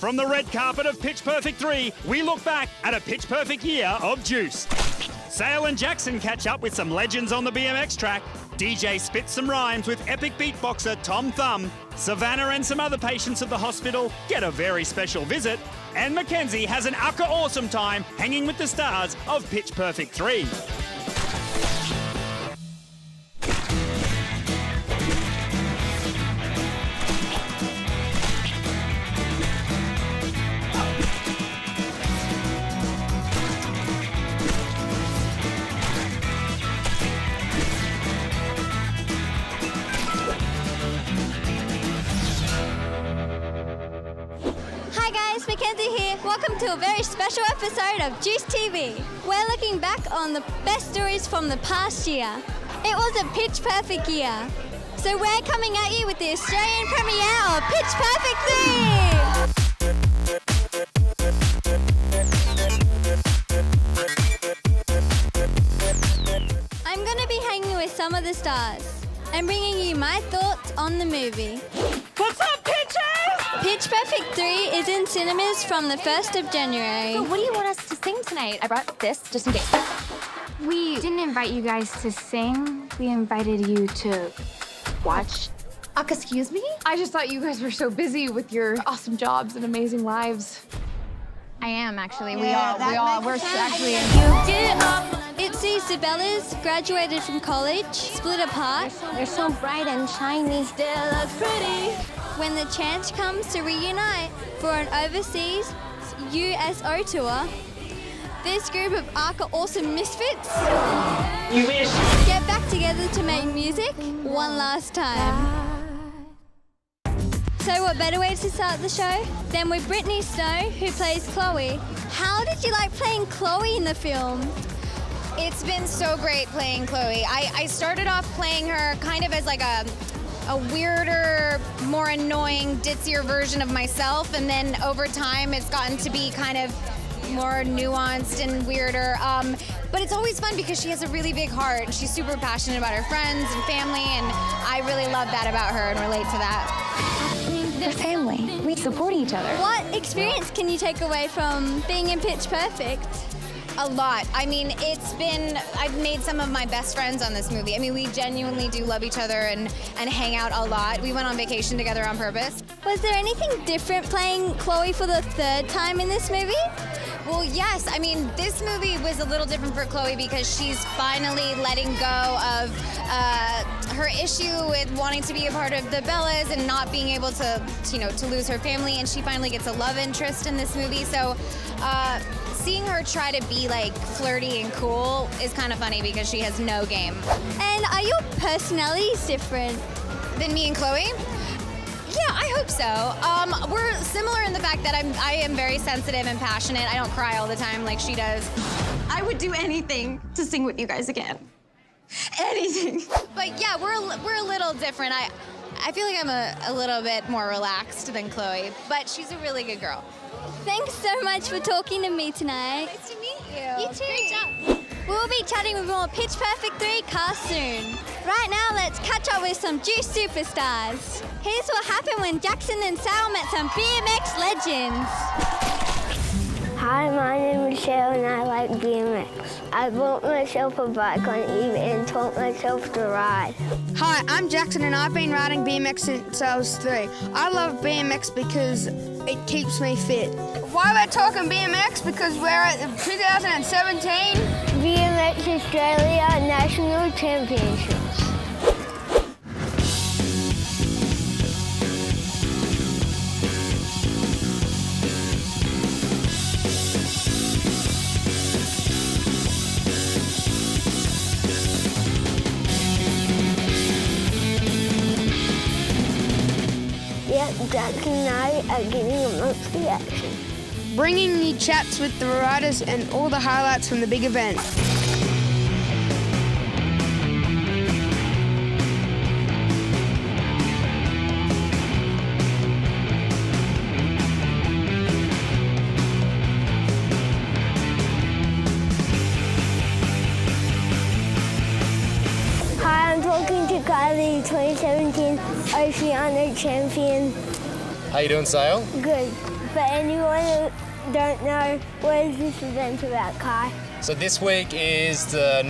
From the red carpet of Pitch Perfect 3, we look back at a pitch perfect year of juice. Sale and Jackson catch up with some legends on the BMX track. DJ spits some rhymes with epic beatboxer Tom Thum. Savannah and some other patients of the hospital get a very special visit. And Mackenziee has an ucker awesome time hanging with the stars of Pitch Perfect 3. Mackenziee here. Welcome to a very special episode of Juice TV. We're looking back on the best stories from the past year. It was a pitch perfect year. So we're coming at you with the Australian premiere of Pitch Perfect 3. I'm going to be hanging with some of the stars and bringing you my thoughts on the movie. What's up, pitchers? Pitch Perfect 3 is in cinemas from the 1st of January. So what do you want us to sing tonight? I brought this just in case. We didn't invite you guys to sing. We invited you to watch. Excuse me? I just thought you guys were so busy with your awesome jobs and amazing lives. I am, actually. We're actually It sees the Bellas graduated from college, split apart. They're so bright and shiny. Still look pretty. When the chance comes to reunite for an overseas USO tour, this group of Arca awesome misfits get back together to make music one last time. So what better way to start the show than with Brittany Snow, who plays Chloe. How did you like playing Chloe in the film? It's been so great playing Chloe. I started off playing her kind of as like a weirder, more annoying, ditzier version of myself, and then over time it's gotten to be kind of more nuanced and weirder. But it's always fun because she has a really big heart and she's super passionate about her friends and family, and I really love that about her and relate to that. They're family. We support each other. What experience can you take away from being in Pitch Perfect? A lot. I mean, I've made some of my best friends on this movie. I mean, we genuinely do love each other and hang out a lot. We went on vacation together on purpose. Was there anything different playing Chloe for the third time in this movie? Well, yes. I mean, this movie was a little different for Chloe because she's finally letting go of her issue with wanting to be a part of the Bellas and not being able to lose her family, and she finally gets a love interest in this movie. So seeing her try to be like flirty and cool is kind of funny because she has no game. And are your personalities different than me and Chloe? Yeah, I hope so. We're similar in the fact that I am very sensitive and passionate. I don't cry all the time like she does. I would do anything to sing with you guys again. Anything. But yeah, we're a little different. I feel like I'm a little bit more relaxed than Chloe, but she's a really good girl. Thanks so much for talking to me tonight. Nice to meet you. You too. Great job. We'll be chatting with more Pitch Perfect 3 cast soon. Right now, let's catch up with some Juice superstars. Here's what happened when Jackson and Sal met some BMX legends. Hi, my name is Cheryl and I like BMX. I bought myself a bike on eBay and taught myself to ride. Hi, I'm Jackson and I've been riding BMX since I was 3. I love BMX because it keeps me fit. Why we're talking BMX? Because we're at the 2017 BMX Australia National Championships. Jackson and I are getting a monthly action. Bringing you chats with the riders and all the highlights from the big event. Hi, I'm talking to Kylie, 2017 Oceania champion. How you doing, Sale? Good. For anyone who don't know, what is this event about, Kai? So this week is the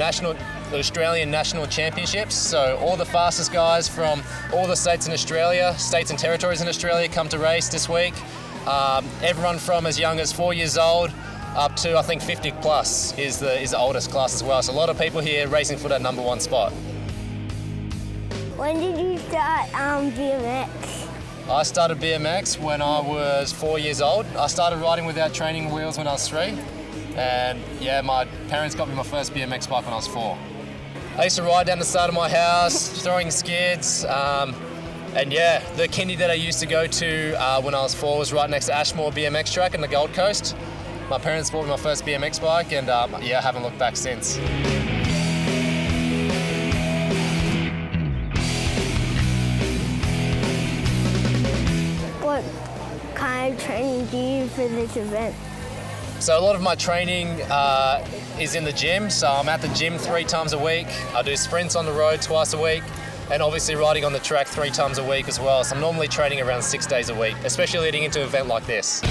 Australian National Championships. So all the fastest guys from all the states in Australia, states and territories in Australia, come to race this week. Everyone from as young as 4 years old up to I think 50 plus is the oldest class as well. So a lot of people here racing for that number 1 spot. When did you start BMX? I started BMX when I was 4 years old. I started riding without training wheels when I was 3. And yeah, my parents got me my first BMX bike when I was 4. I used to ride down the side of my house, throwing skids. And yeah, the kindy that I used to go to when I was 4 was right next to Ashmore BMX track in the Gold Coast. My parents bought me my first BMX bike and yeah, I haven't looked back since. What kind of training do you do for this event? So a lot of my training is in the gym. So I'm at the gym 3 times a week. I do sprints on the road twice a week. And obviously riding on the track 3 times a week as well. So I'm normally training around 6 days a week, especially leading into an event like this.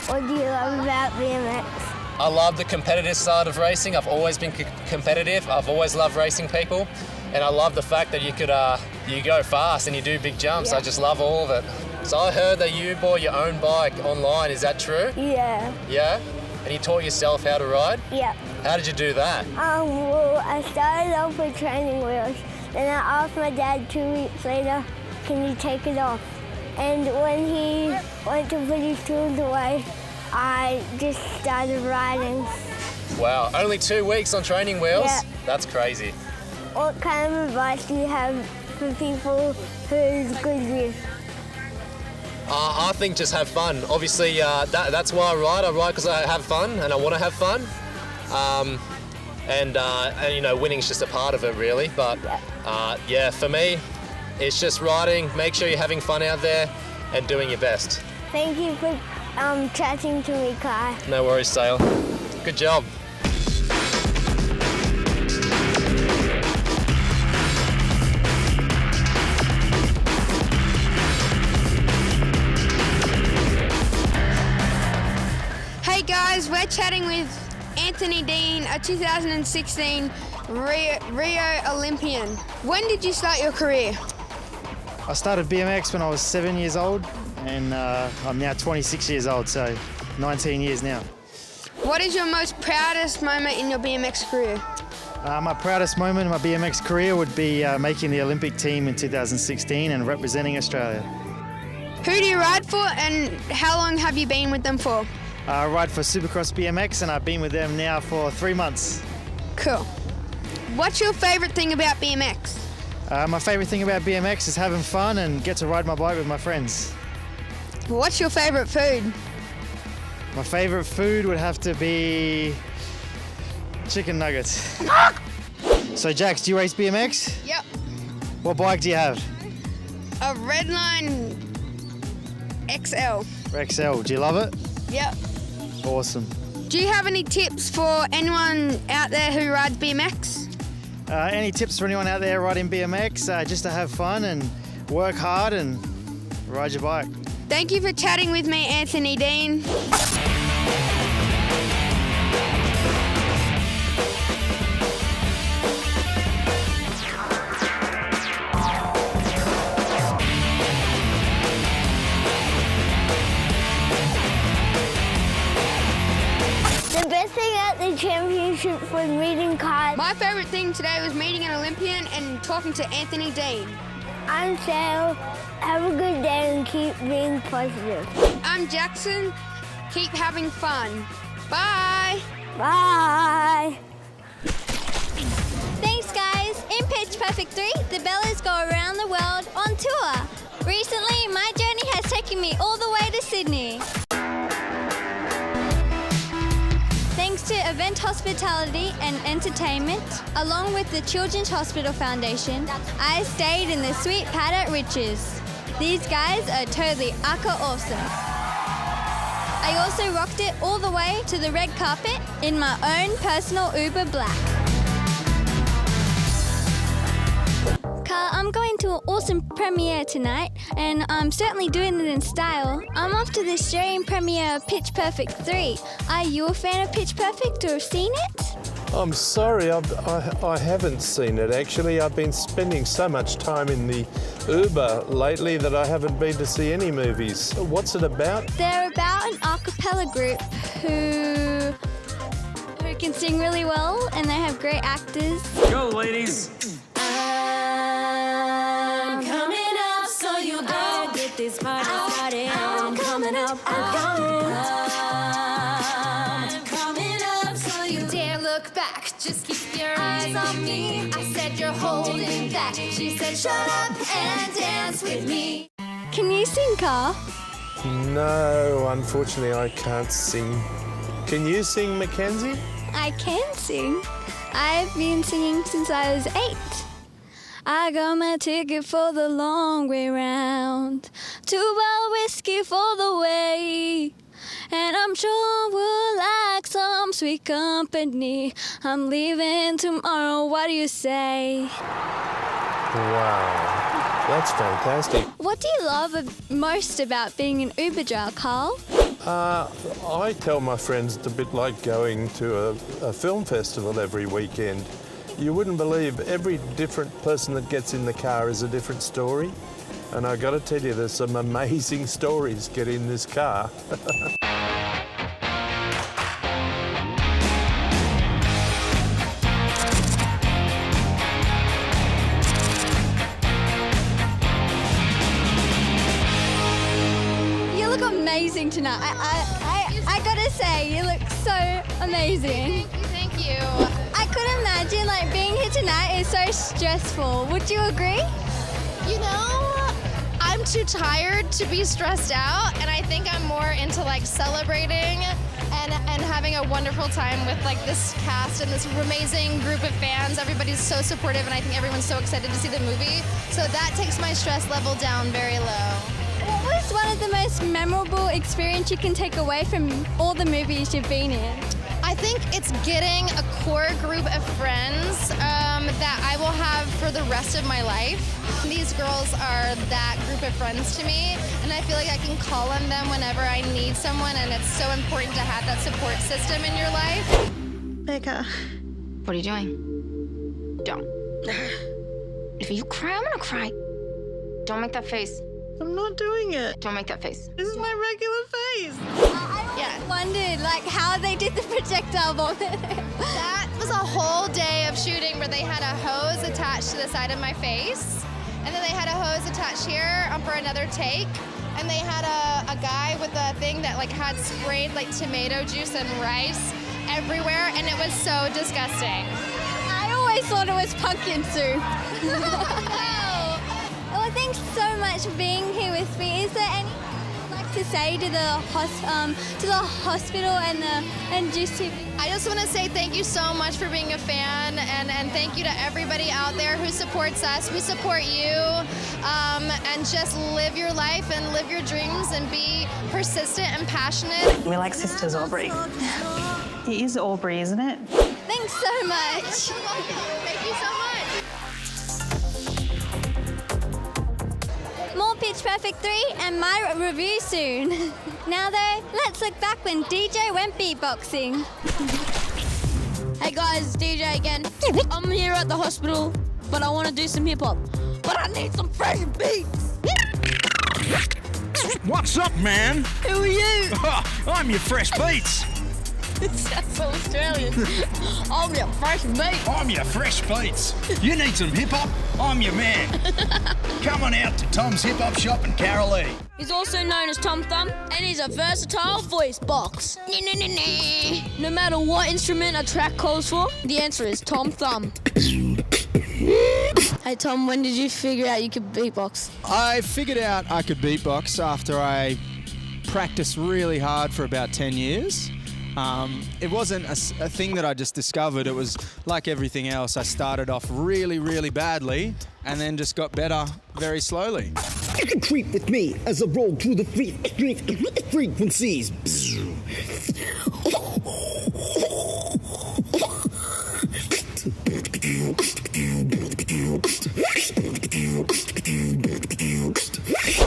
What do you love about BMX? I love the competitive side of racing. I've always been competitive. I've always loved racing people. And I love the fact that you go fast and you do big jumps. Yeah. I just love all of it. So I heard that you bought your own bike online. Is that true? Yeah. Yeah? And you taught yourself how to ride? Yeah. How did you do that? Well, I started off with training wheels. Then I asked my dad 2 weeks later, can you take it off? And when he went to put his tools away, I just started riding. Wow, only 2 weeks on training wheels? Yeah. That's crazy. What kind of advice do you have for people who's good with? I think just have fun. Obviously, that's why I ride. I ride because I have fun and I want to have fun. And you know, winning's just a part of it, really. But yeah, for me, it's just riding. Make sure you're having fun out there and doing your best. Thank you for chatting to me, Kai. No worries, Sale. Good job. Hey guys, we're chatting with Anthony Dean, a 2016 Rio Olympian. When did you start your career? I started BMX when I was 7 years old, and I'm now 26 years old, so 19 years now. What is your most proudest moment in your BMX career? My proudest moment in my BMX career would be making the Olympic team in 2016 and representing Australia. Who do you ride for and how long have you been with them for? I ride for Supercross BMX and I've been with them now for 3 months. Cool. What's your favourite thing about BMX? My favourite thing about BMX is having fun and get to ride my bike with my friends. What's your favourite food? My favourite food would have to be chicken nuggets. So Jax, do you race BMX? Yep. What bike do you have? A Redline XL. XL, do you love it? Yep. Awesome. Do you have any tips for anyone out there who rides BMX? Any tips for anyone out there riding BMX? Just to have fun and work hard and ride your bike. Thank you for chatting with me, Anthony Dean. The best thing at the championship was meeting Kai. My favourite thing today was meeting an Olympian and talking to Anthony Dean. I'm Sale. Have a good day and keep being positive. I'm Jackson. Keep having fun. Bye. Bye. Thanks, guys. In Pitch Perfect 3, the Bellas go around the world on tour. Recently, my journey has taken me all the way to Sydney. Thanks to Event Hospitality and Entertainment, along with the Children's Hospital Foundation, I stayed in the sweet pad at Riches. These guys are totally awesome. I also rocked it all the way to the red carpet in my own personal Uber Black. Carl, I'm going to an awesome premiere tonight, and I'm certainly doing it in style. I'm off to the Australian premiere of Pitch Perfect 3. Are you a fan of Pitch Perfect or have seen it? I'm sorry, I haven't seen it actually. I've been spending so much time in the Uber lately that I haven't been to see any movies. What's it about? They're about an a cappella group who can sing really well, and they have great actors. Go, ladies. I'm coming up, so you better get this party started. I'm coming up, I'm coming up. I'm coming up, so you dare look back. Just keep your eyes on me. I said you're holding back. She said shut up and dance with me. Can you sing, Carl? No, unfortunately I can't sing. Can you sing, Mackenzie? I can sing. I've been singing since I was 8. I got my ticket for the long way round. 2 bottle whiskey for the way. And I'm sure we'll like some sweet company. I'm leaving tomorrow, what do you say? Wow, that's fantastic. What do you love most about being an Uber driver, Carl? I tell my friends it's a bit like going to a film festival every weekend. You wouldn't believe every different person that gets in the car is a different story. And I got to tell you, there's some amazing stories get in this car. You look amazing tonight. I gotta say, you look so amazing. Thank you. I couldn't imagine like being here tonight is so stressful. Would you agree? You know, I'm too tired to be stressed out, and I think I'm more into like celebrating and having a wonderful time with like this cast and this amazing group of fans. Everybody's so supportive, and I think everyone's so excited to see the movie. So that takes my stress level down very low. What was one of the most memorable experience you can take away from all the movies you've been in? I think it's getting a core group of friends that I will have for the rest of my life. These girls are that group of friends to me, and I feel like I can call on them whenever I need someone, and it's so important to have that support system in your life. Becca. What are you doing? Don't. If you cry, I'm gonna cry. Don't make that face. I'm not doing it. Don't make that face. This is my regular face. I always wondered like how they did the projectile ball. That was a whole day of shooting where they had a hose attached to the side of my face, and then they had a hose attached here for another take, and they had a guy with a thing that like had sprayed like tomato juice and rice everywhere, and it was so disgusting. I always thought it was pumpkin soup. Well, thanks so much for being here with me. Is there anything you'd like to say to the hospital and just to... I just want to say thank you so much for being a fan, and thank you to everybody out there who supports us. We support you, and just live your life and live your dreams and be persistent and passionate. We like Sisters Aubrey. It is Aubrey, isn't it? Thanks so much. Thank you so much. More Pitch Perfect 3 and my review soon. Now though, let's look back when DJ went beatboxing. Hey guys, it's DJ again. I'm here at the hospital, but I want to do some hip hop. But I need some fresh beats. What's up, man? Who are you? I'm your Fresh Beats. That's so Australian. I'm your fresh beats. I'm your Fresh Beats. You need some hip hop? I'm your man. Come on out to Tom's Hip Hop Shop in Carolee. He's also known as Tom Thum, and he's a versatile voice box. No matter what instrument a track calls for, the answer is Tom Thum. Hey Tom, when did you figure out you could beatbox? I figured out I could beatbox after I practiced really hard for about 10 years. It wasn't a thing that I just discovered. It was like everything else. I started off really, really badly and then just got better very slowly. Creep with me as I roll through the frequencies.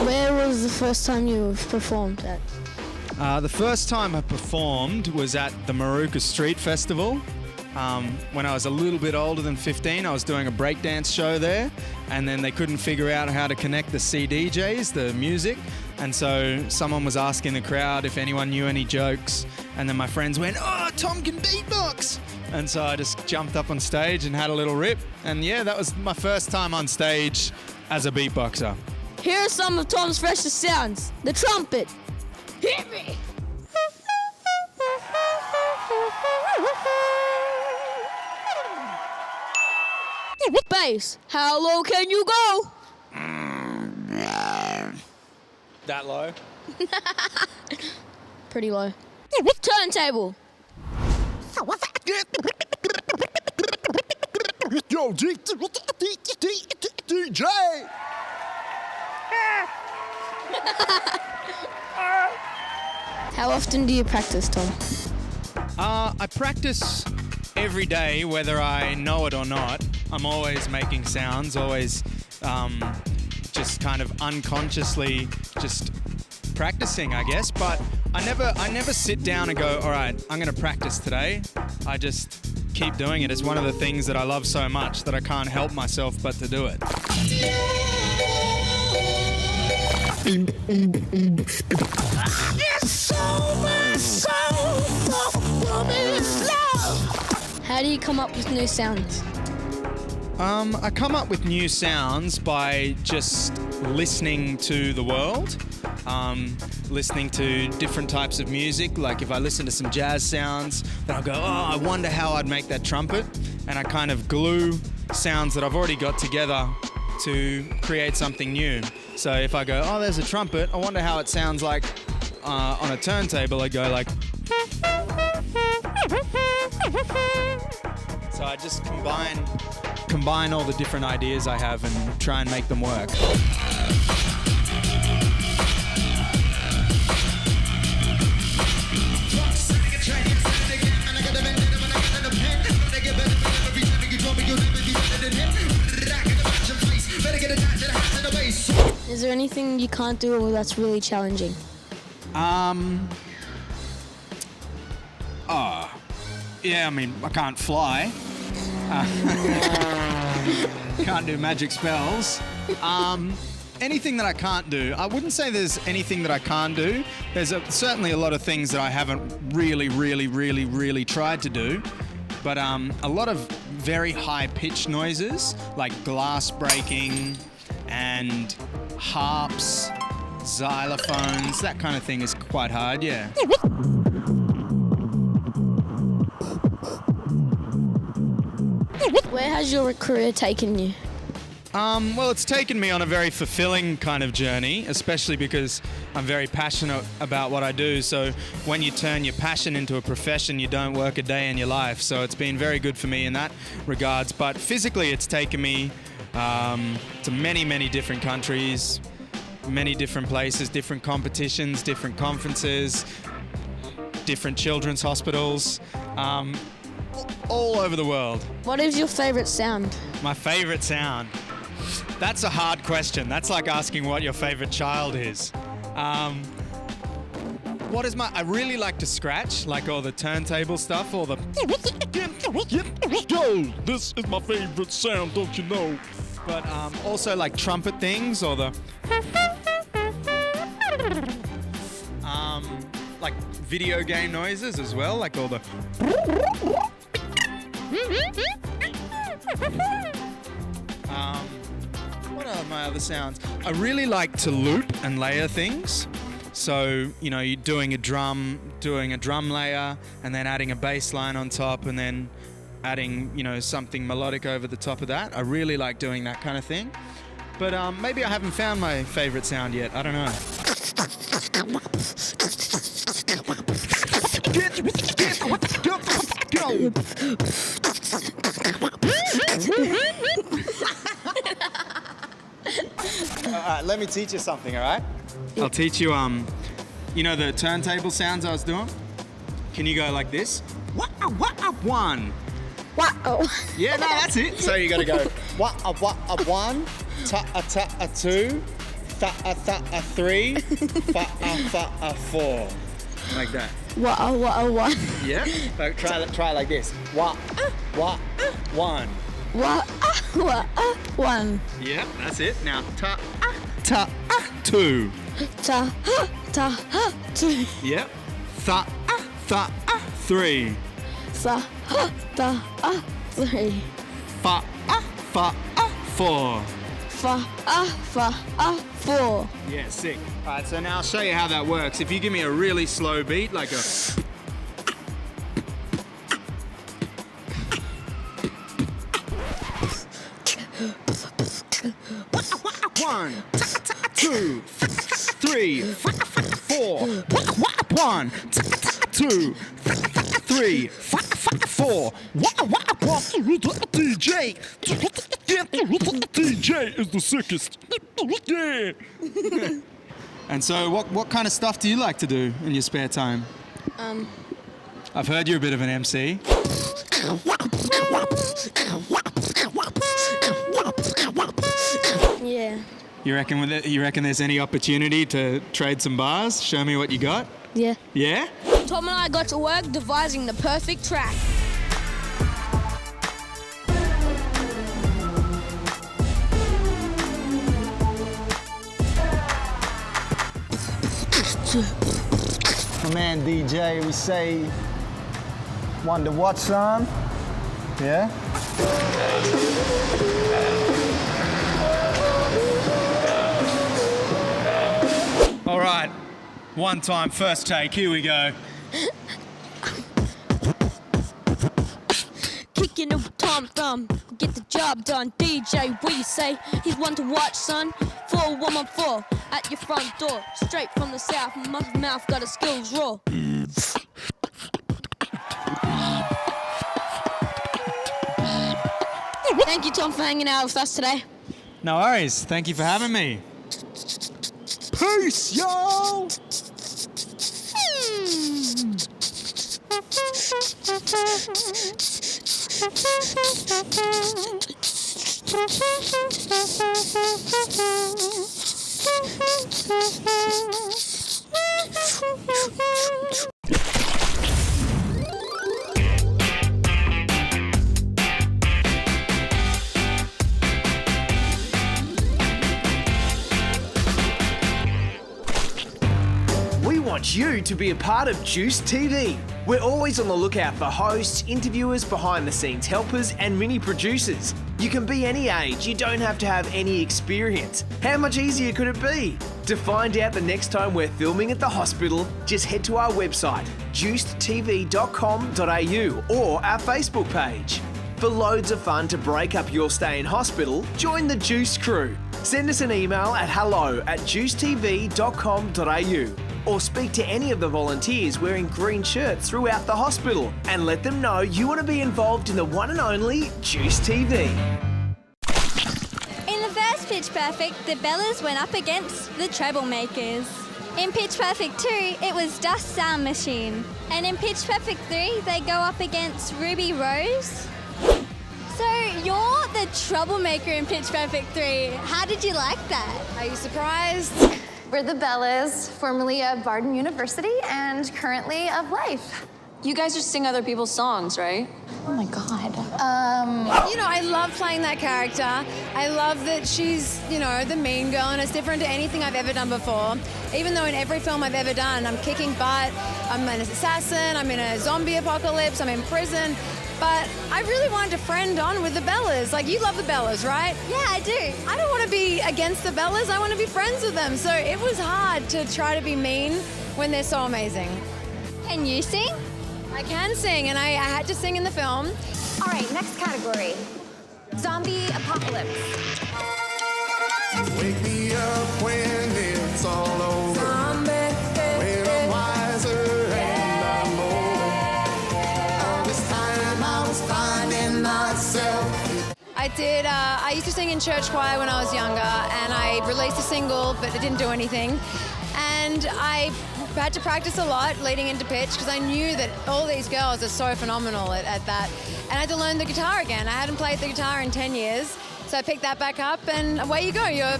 Where was the first time you performed at? The first time I performed was at the Maruka Street Festival. When I was a little bit older than 15, I was doing a breakdance show there, and then they couldn't figure out how to connect the CDJs, the music, and so someone was asking the crowd if anyone knew any jokes, and then my friends went, "Oh, Tom can beatbox!" And so I just jumped up on stage and had a little rip, and yeah, that was my first time on stage as a beatboxer. Here are some of Tom's freshest sounds. The trumpet. Hit me! Bass. How low can you go? That low? Pretty low. Turntable. Yo, DJ! How often do you practice, Tom? I practice every day, whether I know it or not. I'm always making sounds, always just kind of unconsciously just practicing, I guess. But I never sit down and go, all right, I'm going to practice today. I just keep doing it. It's one of the things that I love so much that I can't help myself but to do it. How do you come up with new sounds? I come up with new sounds by just listening to the world, listening to different types of music. Like if I listen to some jazz sounds, then I'll go, oh, I wonder how I'd make that trumpet. And I kind of glue sounds that I've already got together to create something new. So if I go, oh, there's a trumpet, I wonder how it sounds like on a turntable. I go like... So I just combine all the different ideas I have and try and make them work. Is there anything you can't do or that's really challenging? Yeah, I mean, I can't fly. Can't do magic spells. Anything that I can't do, I wouldn't say there's anything that I can't do. There's certainly a lot of things that I haven't really tried to do. But a lot of very high-pitched noises, like glass breaking and harps, xylophones, that kind of thing is quite hard, yeah. Where has your career taken you? Well, it's taken me on a very fulfilling kind of journey, especially because I'm very passionate about what I do. So when you turn your passion into a profession, you don't work a day in your life. So it's been very good for me in that regards. But physically, it's taken me to many different countries, many different places, different competitions, different conferences, different children's hospitals. All over the world. What is your favorite sound? My favorite sound? That's a hard question. That's like asking what your favorite child is. What is I really like to scratch, like all the turntable stuff, all the... Yo, this is my favorite sound, don't you know? But also like trumpet things, or the... like video game noises as well, like all the... What are my other sounds? I really like to loop and layer things. So, you know, you're doing a drum layer and then adding a bass line on top and then adding, you know, something melodic over the top of that. I really like doing that kind of thing. But maybe I haven't found my favorite sound yet. I don't know. right, let me teach you something, all right? I'll teach you, you know the turntable sounds I was doing? Can you go like this? One. Wow. Yeah, no, that's it. So you got to go one, ta-a two, tha-a three, fa-a four. Like that. One. Yeah. So try like this. One. One. Yep, that's it. Now two. Two. Yep. Three. Three. Four. Four. Yeah, sick. All right, so now I'll show you how that works. If you give me a really slow beat, like a... One, two, three, four. One, two, three, four. DJ is the sickest. Yeah. And so, what kind of stuff do you like to do in your spare time? I've heard you're a bit of an MC. Yeah. You reckon there's any opportunity to trade some bars? Show me what you got. Yeah. Yeah? Tom and I got to work devising the perfect track. My man DJ, we say, wonder what, son? Yeah? All right, one time, first take, here we go. Kicking it with Tom Thum, get the job done. DJ, what you say? He's one to watch, son. 4114 at your front door, straight from the south. My mouth got a skills raw. Thank you, Tom, for hanging out with us today. No worries. Thank you for having me. Peace, y'all! We want you to be a part of Juice TV. We're always on the lookout for hosts, interviewers, behind-the-scenes helpers, and mini producers. You can be any age, you don't have to have any experience. How much easier could it be? To find out the next time we're filming at the hospital, just head to our website, juicedtv.com.au, or our Facebook page. For loads of fun to break up your stay in hospital, join the Juice crew. Send us an email at hello@juicetv.com.au or speak to any of the volunteers wearing green shirts throughout the hospital and let them know you want to be involved in the one and only Juice TV. In the first Pitch Perfect, the Bellas went up against the Troublemakers. In Pitch Perfect 2, it was Dust Sound Machine. And in Pitch Perfect 3, they go up against Ruby Rose. So you're the Troublemaker in Pitch Perfect 3. How did you like that? Are you surprised? We're the Bellas, formerly of Barden University and currently of Life. You guys just sing other people's songs, right? Oh my God. You know, I love playing that character. I love that she's, you know, the mean girl, and it's different to anything I've ever done before. Even though in every film I've ever done, I'm kicking butt, I'm an assassin, I'm in a zombie apocalypse, I'm in prison. But I really wanted to friend on with the Bellas. Like, you love the Bellas, right? Yeah, I do. I don't want to be against the Bellas. I want to be friends with them. So it was hard to try to be mean when they're so amazing. Can you sing? I can sing, and I had to sing in the film. All right, next category. Zombie apocalypse. Wake me up when it's all over. When I'm wiser and I'm older. This time I was finding myself. I I did. I used to sing in church choir when I was younger, and I released a single, but it didn't do anything. And I had to practice a lot leading into pitch because I knew that all these girls are so phenomenal at that. And I had to learn the guitar again. I hadn't played the guitar in 10 years, so I picked that back up, and away you go. You're,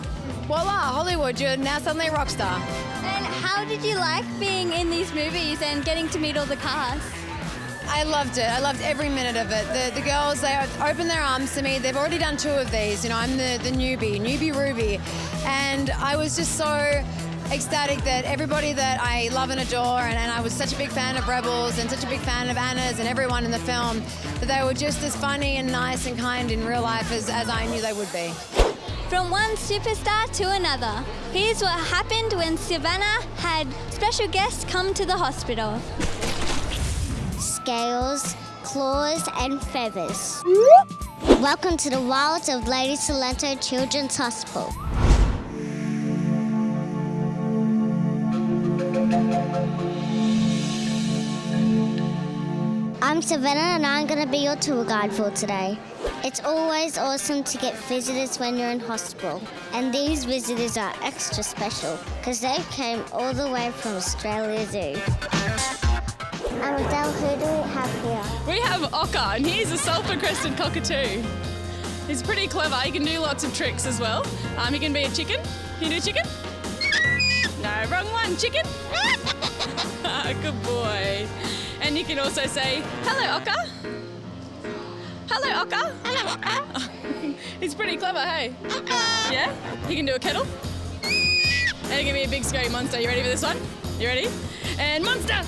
voila, Hollywood. You're now suddenly a rock star. And how did you like being in these movies and getting to meet all the cast? I loved it. I loved every minute of it. The girls, they opened their arms to me. They've already done 2 of these. You know, I'm the newbie Ruby. And I was just so ecstatic that everybody that I love and adore, and I was such a big fan of Rebels and such a big fan of Anna's and everyone in the film, that they were just as funny and nice and kind in real life as I knew they would be. From one superstar to another, here's what happened when Savannah had special guests come to the hospital. Scales, claws, and feathers. Welcome to the wilds of Lady Salento Children's Hospital. I'm Savannah and I'm going to be your tour guide for today. It's always awesome to get visitors when you're in hospital. And these visitors are extra special because they came all the way from Australia Zoo. Adele, who do we have here? We have Ocker, and he's a sulphur-crested cockatoo. He's pretty clever. He can do lots of tricks as well. He can be a chicken. Can you do chicken? No, wrong one. Chicken. Good boy. And you can also say, hello, Ocker. Hello, Ocker. Hello, Ocker. He's pretty clever, hey? Yeah? He can do a kettle. And he can be a big scary monster. You ready for this one? You ready? And monster!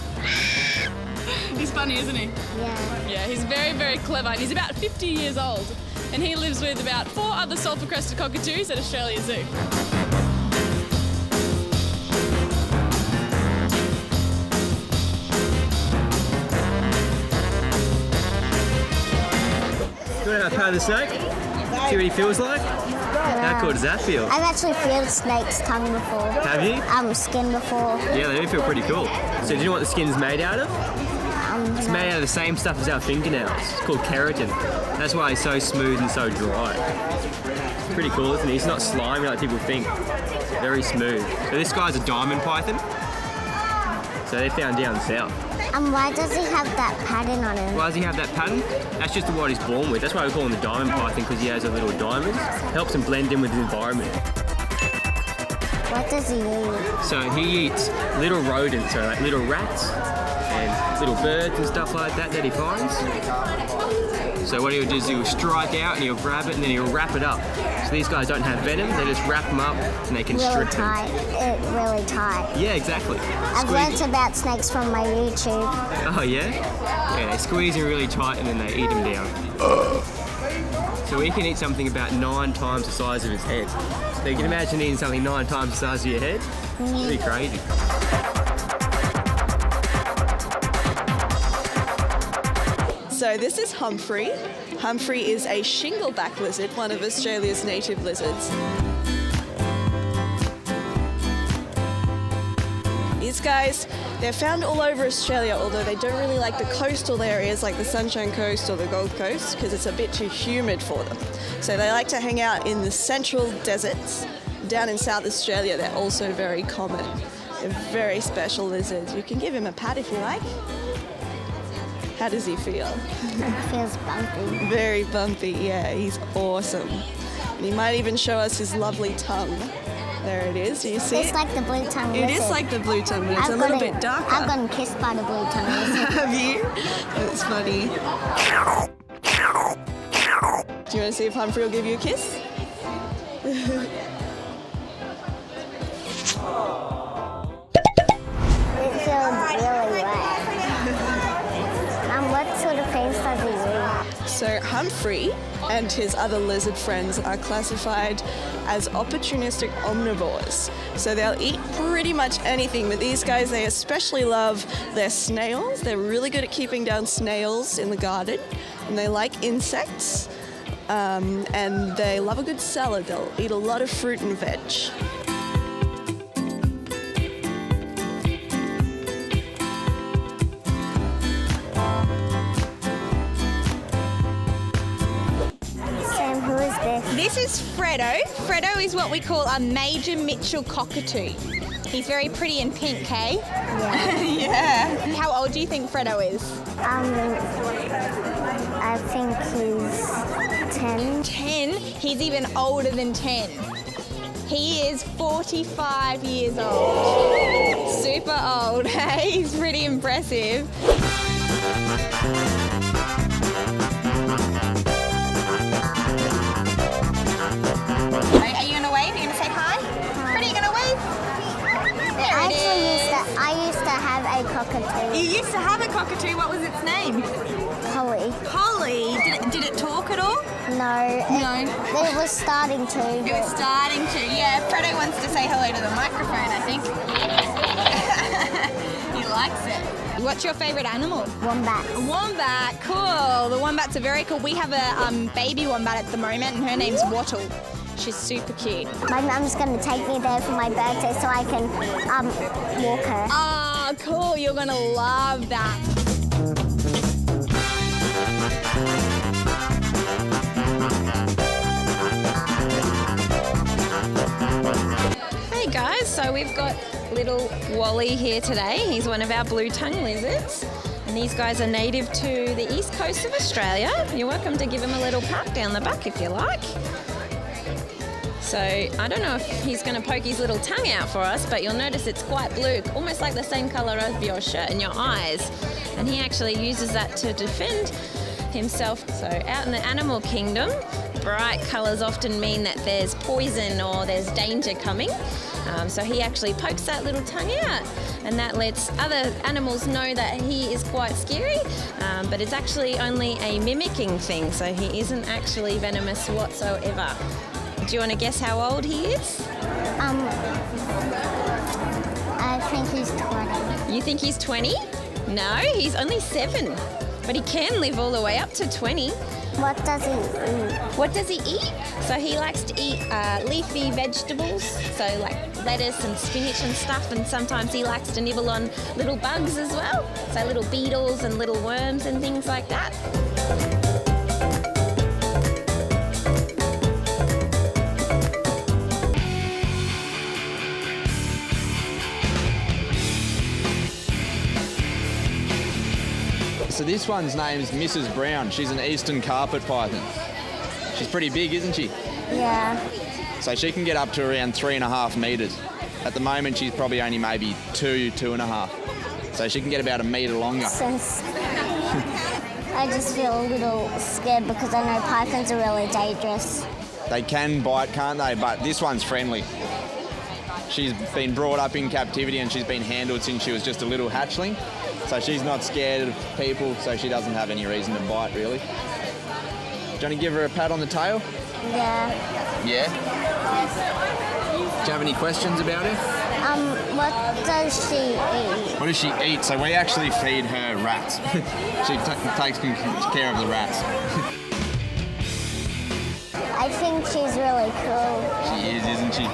He's funny, isn't he? Yeah. Yeah, he's very, very clever. And he's about 50 years old. And he lives with about 4 other sulphur-crested cockatoos at Australia Zoo. You want to have a pat of the snake? See what he feels like? How cool does that feel? I've actually felt a snake's tongue before. Have you? Skin before. Yeah, they do feel pretty cool. So do you know what the skin's made out of? It's made out of the same stuff as our fingernails. It's called keratin. That's why he's so smooth and so dry. It's pretty cool, isn't he? He's not slimy like people think. Very smooth. So this guy's a diamond python. So they're found down south. And why does he have that pattern on him? Why does he have that pattern? That's just what he's born with. That's why we call him the diamond python, because he has a little diamonds. Helps him blend in with his environment. What does he eat? So he eats little rodents, so like little rats and little birds and stuff like that he finds. So what he'll do is he'll strike out and he'll grab it and then he'll wrap it up. So these guys don't have venom, they just wrap them up and they can strip them. Really tight. Yeah, exactly. I've learnt about snakes from my YouTube. Oh yeah? Yeah, they squeeze them really tight and then they eat them down. So he can eat something about 9 times the size of his head. So you can imagine eating something 9 times the size of your head? It's pretty crazy. So this is Humphrey. Humphrey is a shingleback lizard, one of Australia's native lizards. These guys, they're found all over Australia, although they don't really like the coastal areas like the Sunshine Coast or the Gold Coast because it's a bit too humid for them. So they like to hang out in the central deserts. Down in South Australia, they're also very common. They're very special lizards. You can give him a pat if you like. How does he feel? It feels bumpy. Very bumpy, yeah, he's awesome. And he might even show us his lovely tongue. There it is, do you see it? It's like the blue tongue It lizard. is like the blue tongue, but it's a little bit darker. I've gotten kissed by the blue tongue lizard. Have you? That's funny. Do you want to see if Humphrey will give you a kiss? It feels really wet. What sort of things does he eat? So Humphrey and his other lizard friends are classified as opportunistic omnivores. So they'll eat pretty much anything, but these guys, they especially love their snails. They're really good at keeping down snails in the garden, and they like insects, and they love a good salad. They'll eat a lot of fruit and veg. This is Fredo. Fredo is what we call a Major Mitchell cockatoo. He's very pretty and pink, hey? Yeah. Yeah. How old do you think Fredo is? I think he's 10. 10? He's even older than 10. He is 45 years old. Super old, hey? He's pretty impressive. Are you going to wave? Are you going to say hi? What are you going to wave? There it is. I used to have a cockatoo. You used to have a cockatoo. What was its name? Polly. Polly. Did it talk at all? No. It was starting to. It was starting to. Yeah, Fredo wants to say hello to the microphone, I think. He likes it. What's your favourite animal? Wombat. A wombat, cool. The wombats are very cool. We have a baby wombat at the moment and her name's Wattle. She's super cute. My mum's going to take me there for my birthday so I can walk her. Oh, cool. You're going to love that. Hey guys, so we've got little Wally here today. He's one of our blue tongue lizards. And these guys are native to the east coast of Australia. You're welcome to give him a little pat down the back if you like. So I don't know if he's going to poke his little tongue out for us, but you'll notice it's quite blue, almost like the same colour of your shirt and your eyes. And he actually uses that to defend himself. So out in the animal kingdom, bright colours often mean that there's poison or there's danger coming. So he actually pokes that little tongue out, and that lets other animals know that he is quite scary, but it's actually only a mimicking thing, so he isn't actually venomous whatsoever. Do you want to guess how old he is? I think he's 20. You think he's 20? No, he's only 7. But he can live all the way up to 20. What does he eat? What does he eat? So he likes to eat leafy vegetables, so like lettuce and spinach and stuff, and sometimes he likes to nibble on little bugs as well, so little beetles and little worms and things like that. So this one's name is Mrs. Brown. She's an eastern carpet python. She's pretty big, isn't she? Yeah. So she can get up to around 3.5 metres. At the moment, she's probably only maybe 2.5. So she can get about a metre longer. I just feel a little scared because I know pythons are really dangerous. They can bite, can't they? But this one's friendly. She's been brought up in captivity and she's been handled since she was just a little hatchling. So she's not scared of people, so she doesn't have any reason to bite, really. Do you want to give her a pat on the tail? Yeah. Yeah? Do you have any questions about her? What does she eat? What does she eat? So we actually feed her rats. She takes care of the rats. I think she's really cool. She is, isn't she?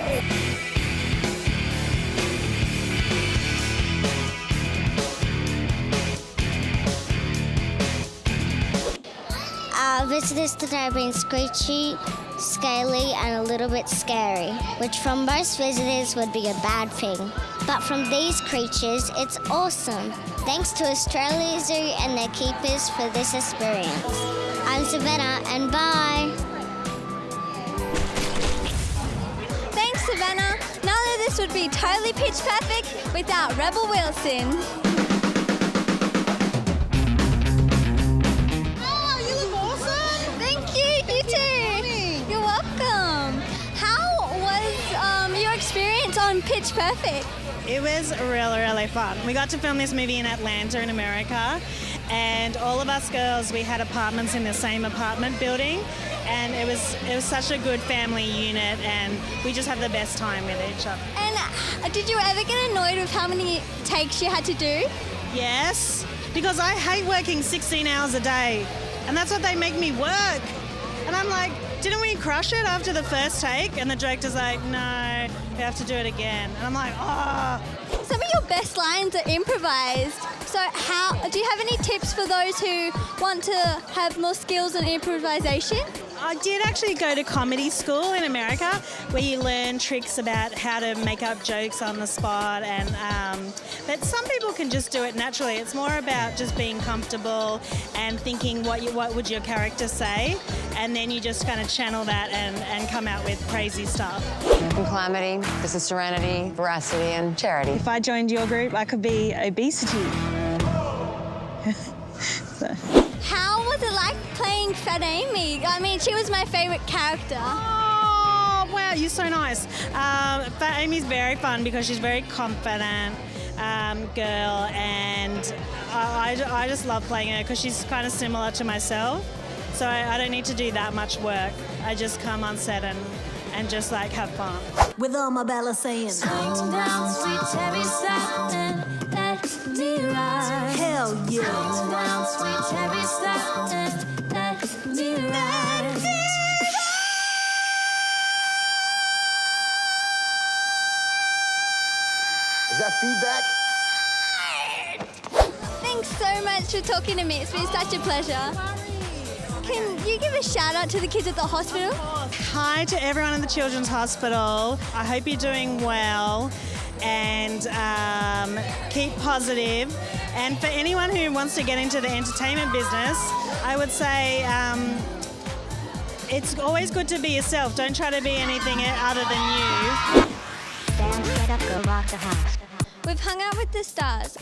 Visitors today have been screechy, scaly and a little bit scary, which from most visitors would be a bad thing. But from these creatures, it's awesome. Thanks to Australia Zoo and their keepers for this experience. I'm Savannah, and bye. Thanks, Savannah. None of this would be totally pitch perfect without Rebel Wilson. On Pitch Perfect? It was really fun. We got to film this movie in Atlanta in America, and all of us girls, we had apartments in the same apartment building, and it was such a good family unit, and we just had the best time with each other. And did you ever get annoyed with how many takes you had to do? Yes, because I hate working 16 hours a day, and that's what they make me work. And I'm like, didn't we crush it after the first take? And the director's like, no, we have to do it again. And I'm like, oh. Some of your best lines are improvised. So do you have any tips for those who want to have more skills in improvisation? I did actually go to comedy school in America where you learn tricks about how to make up jokes on the spot, and but some people can just do it naturally. It's more about just being comfortable and thinking what would your character say, and then you just kind of channel that and come out with crazy stuff. I'm Calamity, this is Serenity, Veracity, and Charity. If I joined your group, I could be Obesity. How was it like playing Fat Amy? I mean, she was my favourite character. Oh, wow, you're so nice. Fat Amy's very fun because she's very confident girl, and I just love playing her because she's kind of similar to myself. So I don't need to do that much work. I just come on set and just like have fun. With all my Bella saying, Slow down, sweet cherry step, and let me ride. hell yeah. Slow down, sweet cherry step, and let me ride. Is that feedback? Thanks so much for talking to me. It's been such a pleasure. Can you give a shout out to the kids at the hospital? Hi to everyone in the Children's Hospital. I hope you're doing well and keep positive. And for anyone who wants to get into the entertainment business, I would say it's always good to be yourself. Don't try to be anything other than you. We've hung out with the stars.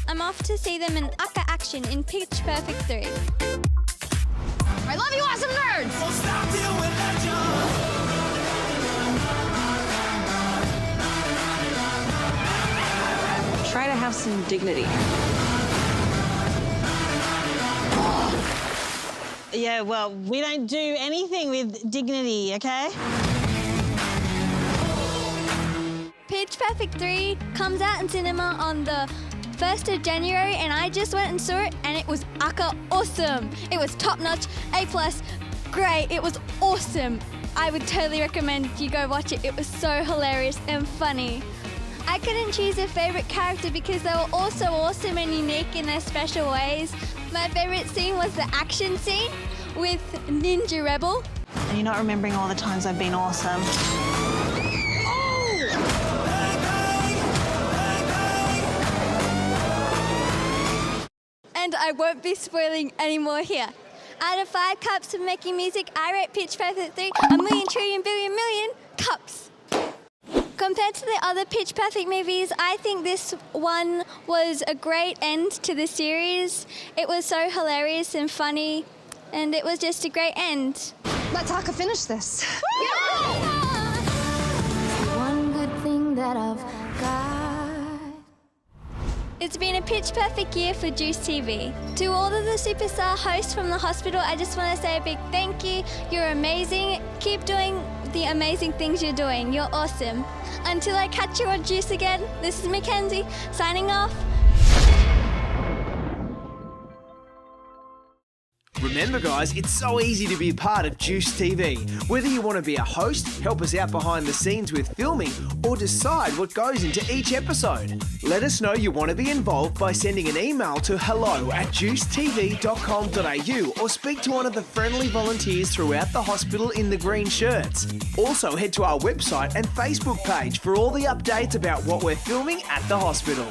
I'm off to see them in Aka action in Pitch Perfect 3. I love you, awesome nerds! Try to have some dignity. Yeah, well, we don't do anything with dignity, okay? Pitch Perfect 3 comes out in cinema on the 1st of January, and I just went and saw it, and it was Aka awesome. It was top-notch, A+, great. It was awesome. I would totally recommend you go watch it. It was so hilarious and funny. I couldn't choose a favourite character because they were all so awesome and unique in their special ways. My favourite scene was the action scene with Ninja Rebel. And you're not remembering all the times I've been awesome. And I won't be spoiling any more here. Out of 5 cups of making music, I rate Pitch Perfect 3 a million trillion billion million cups. Compared to the other Pitch Perfect movies, I think this one was a great end to the series. It was so hilarious and funny, and it was just a great end. Let's Aka finish this. One good thing that I've got. It's been a pitch perfect year for Juice TV. To all of the superstar hosts from the hospital, I just want to say a big thank you. You're amazing. Keep doing the amazing things you're doing. You're awesome. Until I catch you on Juice again, this is Mackenzie signing off. Remember guys, it's so easy to be a part of Juice TV. Whether you want to be a host, help us out behind the scenes with filming, or decide what goes into each episode. Let us know you want to be involved by sending an email to hello@juicetv.com.au or speak to one of the friendly volunteers throughout the hospital in the green shirts. Also head to our website and Facebook page for all the updates about what we're filming at the hospital.